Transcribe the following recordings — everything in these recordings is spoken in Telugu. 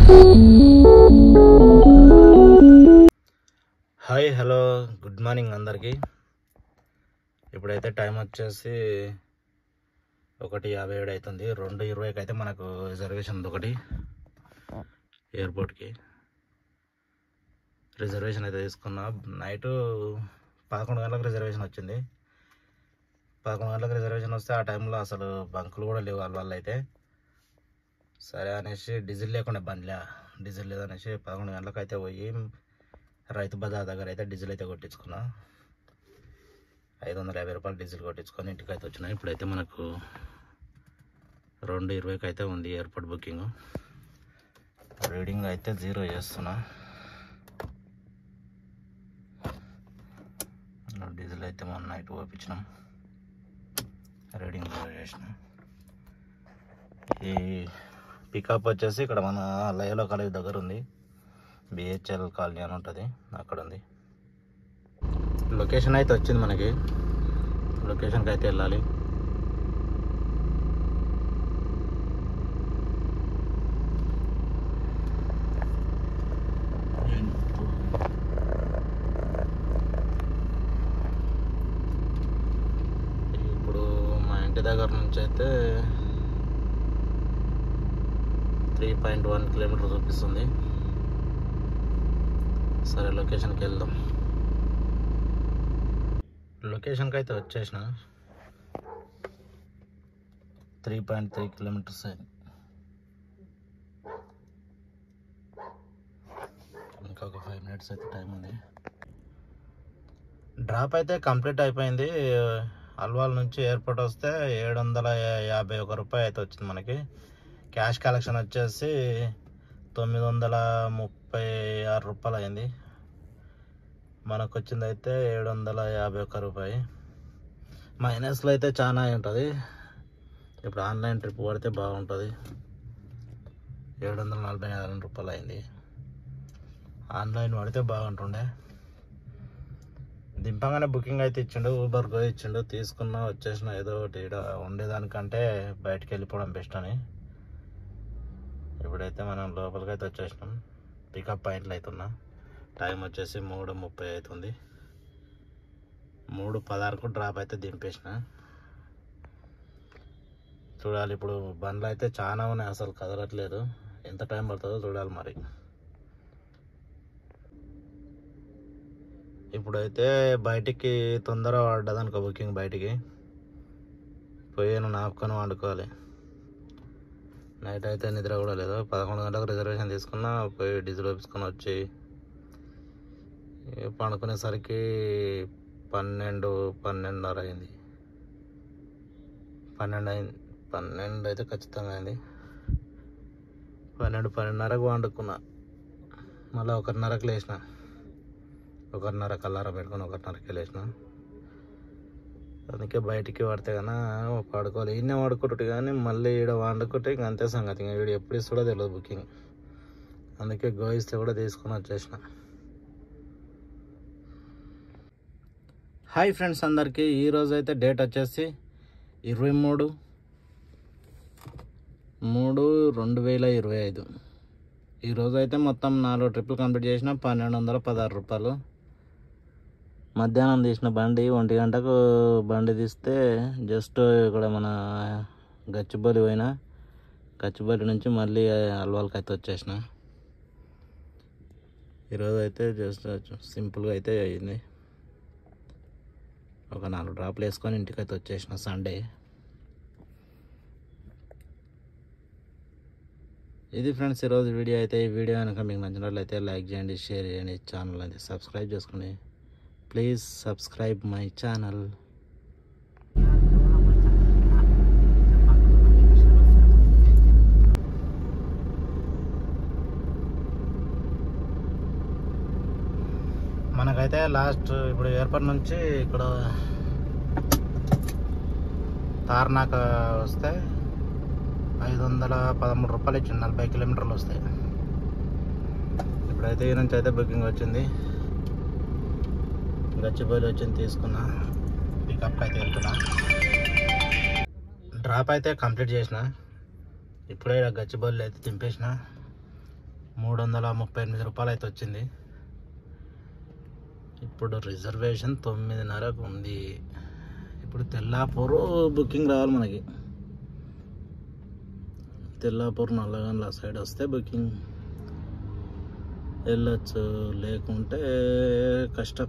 హాయ్ హలో గుడ్ మార్నింగ్ అందరికీ. ఇప్పుడైతే టైం వచ్చేసి 1:57 అవుతుంది. 2:20కి అయితే మనకు రిజర్వేషన్ ఉంది. ఒకటి ఎయిర్పోర్ట్కి రిజర్వేషన్ అయితే తీసుకున్నా. నైటు 11 గంటలకు రిజర్వేషన్ వచ్చింది. 11 గంటలకు రిజర్వేషన్ వస్తే ఆ టైంలో అసలు బంకులు కూడా లేవు వాళ్ళ అయితే. సరే అనేసి డీజిల్ లేకుండా బండిలే, డీజిల్ లేదనేసి 11 గంటలకు అయితే పోయి రైతు బజార్ దగ్గర అయితే డీజిల్ అయితే కొట్టించుకున్నా. 550 రూపాయలు డీజిల్ కొట్టించుకొని ఇంటికి అయితే వచ్చినా. ఇప్పుడైతే మనకు 2:20కి అయితే ఉంది ఎయిర్పోర్ట్ బుకింగ్. రీడింగ్ అయితే 0 చేస్తున్నా. డీజిల్ అయితే మొన్న నైట్ పోపించినాం, రీడింగ్ 0 చేసిన. ఈ పికప్ వచ్చేసి ఇక్కడ మన లయలో కాలేజ్ దగ్గర ఉంది. బిహెచ్ఎల్ కాలనీ అని ఉంటుంది, అక్కడ ఉంది. లొకేషన్ అయితే వచ్చింది మనకి. లొకేషన్కి అయితే వెళ్ళాలి. ఇప్పుడు మా ఇంటి దగ్గర నుంచి అయితే 3.1 కిలోమీటర్ చూపిస్తుంది. సరే లొకేషన్కి వెళ్దాం. లొకేషన్కి అయితే వచ్చేసిన. 3.3 కిలోమీటర్స్ అయింది. ఇంకొక 5 మినిట్స్ అయితే టైం ఉంది. డ్రాప్ అయితే కంప్లీట్ అయిపోయింది. అల్వాల్ నుంచి ఎయిర్పోర్ట్ వస్తే 751 రూపాయలు అయితే వచ్చింది మనకి. క్యాష్ కలెక్షన్ వచ్చేసి 936 రూపాయలు అయింది. మనకు వచ్చింది అయితే 751 రూపాయి. మైనస్లో అయితే చాలా ఉంటుంది. ఇప్పుడు ఆన్లైన్ ట్రిప్ పడితే బాగుంటుంది. 744 రూపాయలు అయింది. ఆన్లైన్ పడితే బాగుంటుండే. దింపగానే బుకింగ్ అయితే ఇచ్చిండు, ఊబర్ గో ఇచ్చిండు, తీసుకున్నా వచ్చేసిన. ఏదో ఒకటి ఇక్కడ ఉండేదానికంటే బయటికి వెళ్ళిపోవడం బెస్ట్ అని. ఇప్పుడైతే మనం లోపలికి అయితే వచ్చేసినాం. పికప్ పాయింట్లు అవుతున్నా. టైం వచ్చేసి 3:30 అవుతుంది. 3:16కు డ్రాప్ అయితే దింపేసిన. చూడాలి, ఇప్పుడు బండ్లు అయితే చాలా ఉన్నాయి, అసలు కదలట్లేదు. ఎంత టైం పడుతుందో చూడాలి మరి. ఇప్పుడైతే బయటికి తొందర పడ్డదనుకో బుకింగ్, బయటికి పోయాను నాపుకొని వండుకోవాలి. నైట్ అయితే నిద్ర కూడా లేదు. 11 గంటలకు రిజర్వేషన్ తీసుకున్నా. పోయి డీజిల్ వేసుకొని వచ్చి పండుకునేసరికి 12:30 అయింది. 12 అయితే ఖచ్చితంగా అయింది. 12:30కు వండుకున్నా. మళ్ళీ 1:30కి లేచిన. 1:30కి అలారం పెట్టుకొని 1:30కి లేచిన. అందుకే బయటికి పడితే కన్నా పడుకోవాలి. ఈయనే వాడుకుంటు కానీ మళ్ళీ ఈడ వండుకుంటే ఇంక అంతే సంగతి. ఇంకా వీడు ఎప్పుడు ఇస్తాడో తెలియదు బుకింగ్. అందుకే గో ఇస్తే కూడా తీసుకొని వచ్చేసిన. హాయ్ ఫ్రెండ్స్ అందరికీ. ఈరోజు అయితే డేట్ వచ్చేసి 23/3/2025. ఈరోజు అయితే మొత్తం 4 ట్రిప్పులు కంప్లీట్ చేసిన. 1216 రూపాయలు. మధ్యాహ్నం తీసిన బండి 1 గంటకు బండి తీస్తే జస్ట్ ఇక్కడ మన గచ్చిబౌలి పోయినా. గచ్చిబౌలి నుంచి మళ్ళీ అల్వాల్కి అయితే వచ్చేసిన. ఈరోజు అయితే జస్ట్ సింపుల్గా అయితే అయింది. ఒక 4 డ్రాప్లు వేసుకొని ఇంటికి అయితే వచ్చేసిన. సండే ఇది ఫ్రెండ్స్ ఈరోజు వీడియో అయితే. ఈ వీడియో కనుక మీకు నచ్చినట్లయితే లైక్ చేయండి, షేర్ చేయండి. ఛానల్ అయితే సబ్స్క్రైబ్ చేసుకోండి. Please subscribe my channel. మనకైతే లాస్ట్ ఇప్పుడు ఎయిర్పోర్ట్ నుంచి ఇక్కడ తార్నాక వస్తే 513 రూపాయలు ఇచ్చింది. 40 కిలోమీటర్లు వస్తాయి. ఇప్పుడైతే ఈ నుంచి అయితే బుకింగ్ వచ్చింది. గచ్చిబౌలి వచ్చింది, తీసుకున్నా. పికప్కి అయితే వెళ్తున్నా. డ్రాప్ అయితే కంప్లీట్ చేసిన. ఇప్పుడే గచ్చిబౌలి అయితే దింపేసిన. 338 రూపాయలు అయితే వచ్చింది. ఇప్పుడు రిజర్వేషన్ 9:30కు ఉంది. ఇప్పుడు తెల్లాపూర్ బుకింగ్ రావాలి మనకి. తెల్లాపూర్ నల్లగండ్ల సైడ్ వస్తే బుకింగ్ వెళ్ళొచ్చు, లేకుంటే కష్టం.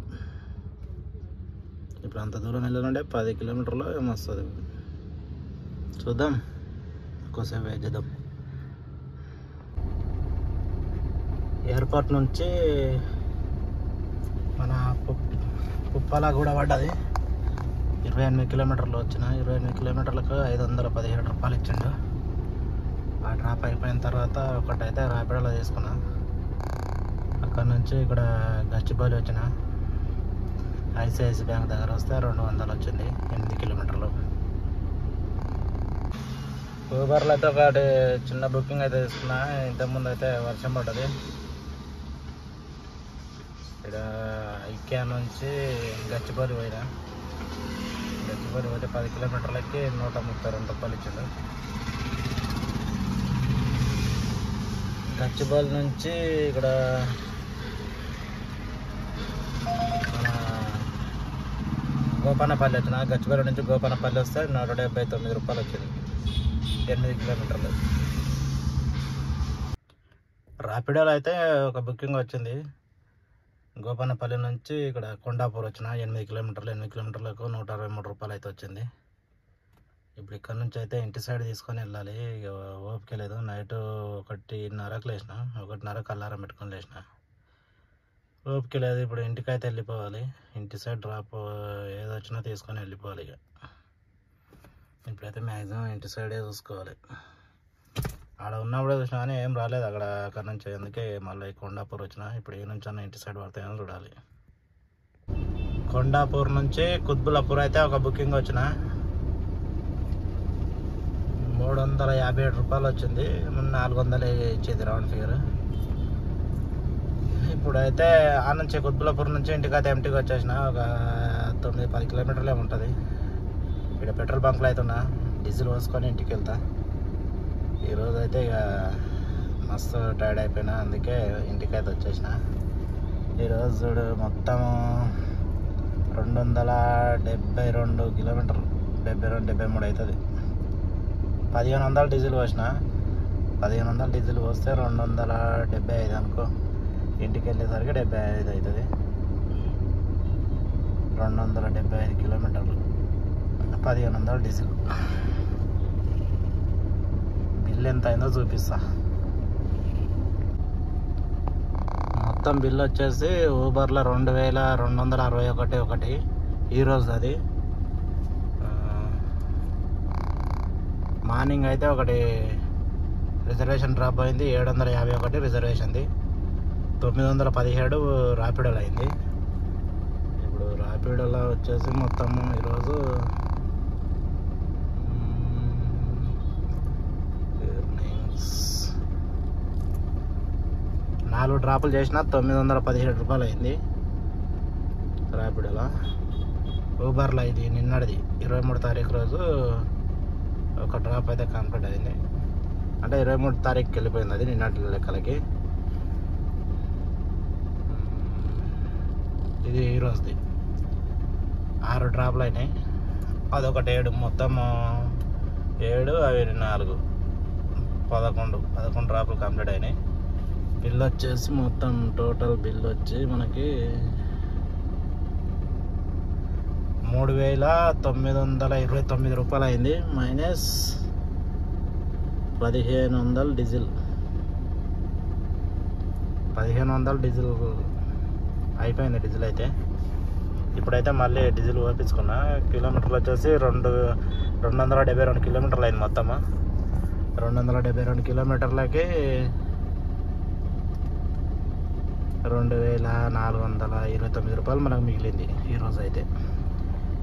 ఇప్పుడు అంత దూరం వెళ్ళాలంటే 10 కిలోమీటర్లు ఏమొస్తుంది. చూద్దాం, ఎక్కువసేపు వెయిట్ చేద్దాం. ఎయిర్పోర్ట్ నుంచి మన పుప్పాల కూడా పడ్డది. 28 కిలోమీటర్లు వచ్చిన. 28 కిలోమీటర్లకు 517 రూపాయలు ఇచ్చిండు. ఆ డ్రాప్ అయిపోయిన తర్వాత ఒకటైతే ర్యాపిడోలో తీసుకున్నా. అక్కడ నుంచి ఇక్కడ గచ్చిబౌలి వచ్చిన. ఐసిఐసి బ్యాంక్ దగ్గర వస్తే 200 వచ్చింది. 8 కిలోమీటర్లు. ఊబర్లో అయితే ఒకటి చిన్న బుకింగ్ అయితే తీసుకున్నా. ఇంతకుముందు అయితే వర్షం పడ్డది. ఇక్కడ ఐక్యా నుంచి గచ్చిబౌలి పోయినా. గచ్చిబౌలి పోతే 10 కిలోమీటర్లకి 132 రూపాయలు ఇచ్చిండు. గచ్చిబౌలి నుంచి ఇక్కడ మన గోపన్నపల్లి వచ్చిన. గచ్చిబౌలి నుంచి గోపన్నపల్లి వస్తే 179 రూపాయలు వచ్చింది. 8 కిలోమీటర్లు. ర్యాపిడోలో అయితే ఒక బుకింగ్ వచ్చింది. గోపన్నపల్లి నుంచి ఇక్కడ కొండాపూర్ వచ్చిన. 8 కిలోమీటర్లు. 8 కిలోమీటర్లకు 123 రూపాయలు అయితే వచ్చింది. ఇప్పుడు ఇక్కడ నుంచి అయితే ఇంటి సైడ్ తీసుకొని వెళ్ళాలి. ఇక ఓపిక లేదు. నైట్ 1:30కు లేచిన. 1:30కు అలారం పెట్టుకొని లేచిన. ఓపిక లేదు. ఇప్పుడు ఇంటికైతే వెళ్ళిపోవాలి. ఇంటి సైడ్ డ్రాప్ ఏదో వచ్చినా తీసుకొని వెళ్ళిపోవాలి. ఇక ఇప్పుడైతే మ్యాక్సిమం ఇంటి సైడే చూసుకోవాలి. ఆడ ఉన్నప్పుడే చూసినా కానీ ఏం రాలేదు అక్కడ నుంచి. అందుకే మళ్ళీ కొండాపూర్ వచ్చిన. ఇప్పుడు ఈ నుంచి అన్న ఇంటి సైడ్ పడతాయని చూడాలి. కొండాపూర్ నుంచి కుత్బులాపూర్ అయితే ఒక బుకింగ్ వచ్చిన. 357 రూపాయలు వచ్చింది. 400 ఇచ్చింది రౌండ్ ఫిగర్. ఇప్పుడైతే ఆ నుంచి కుత్బులాపూర్ నుంచి ఇంటికైతే ఎంటీకి వచ్చేసిన. ఒక 9-10 కిలోమీటర్లే ఉంటుంది. ఇక్కడ పెట్రోల్ బంక్లో అయితే ఉన్నా. డీజిల్ పోసుకొని ఇంటికి వెళ్తా. ఈరోజు అయితే ఇక మస్తు టైర్డ్ అయిపోయినా. అందుకే ఇంటికైతే వచ్చేసిన. ఈరోజు చూడు మొత్తం 272 కిలోమీటర్లు. 72-73 అవుతుంది. 1500 డీజిల్ పోసిన. 1500 డీజిల్ పోస్తే 275 అనుకో. ఇంటికి వెళ్ళేసరికి 75 అవుతుంది. 275 కిలోమీటర్లు, 1500 డీజిల్. బిల్ ఎంత అయిందో చూపిస్తా. మొత్తం బిల్ వచ్చేసి ఊబర్లో 2261 ఒకటి ఈరోజు. అది మార్నింగ్ అయితే ఒకటి రిజర్వేషన్ డ్రాప్ అయింది. 751 రిజర్వేషన్ది. 917 ర్యాపిడోలో అయింది. ఇప్పుడు ర్యాపిడోలో వచ్చేసి మొత్తం ఈరోజు నాలుగు డ్రాపులు చేసిన 917 రూపాయలు అయింది ర్యాపిడోలో. ఊబర్లో ఇది నిన్నటిది 23 తారీఖు రోజు ఒక డ్రాప్ అయితే కంప్లీట్ అయింది. అంటే 23 తారీఖుకి వెళ్ళిపోయింది అది నిన్నటి లెక్కలకి. ఇది ఈరోజుది 6 డ్రాప్లు అయినాయి. అదొకటి 7, మొత్తం 7 అవి 4, 11 డ్రాపులు కంప్లీట్ అయినాయి. బిల్ వచ్చేసి మొత్తం టోటల్ బిల్ వచ్చి మనకి 3929 రూపాయలు అయింది. Minus 1500 diesel. 1500 డీజిల్ అయిపోయింది. డీజిల్ అయితే ఇప్పుడైతే మళ్ళీ డీజిల్ వేయించుకున్నా. కిలోమీటర్లు వచ్చేసి 272 కిలోమీటర్లు అయింది మొత్తము. 272 కిలోమీటర్లకి 2429 రూపాయలు మనకు మిగిలింది ఈరోజు అయితే.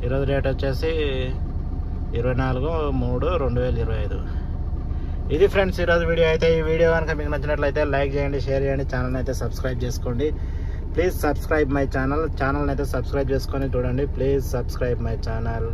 ఈరోజు రేట్ వచ్చేసి 24/3/2025. ఇది ఫ్రెండ్స్ ఈరోజు వీడియో అయితే. ఈ వీడియో కనుక మీకు నచ్చినట్లయితే లైక్ చేయండి, షేర్ చేయండి, ఛానల్ని అయితే సబ్స్క్రైబ్ చేసుకోండి. Please subscribe my channel. ఛానల్ని అయితే సబ్స్క్రైబ్ చేసుకొని చూడండి. Please subscribe my channel.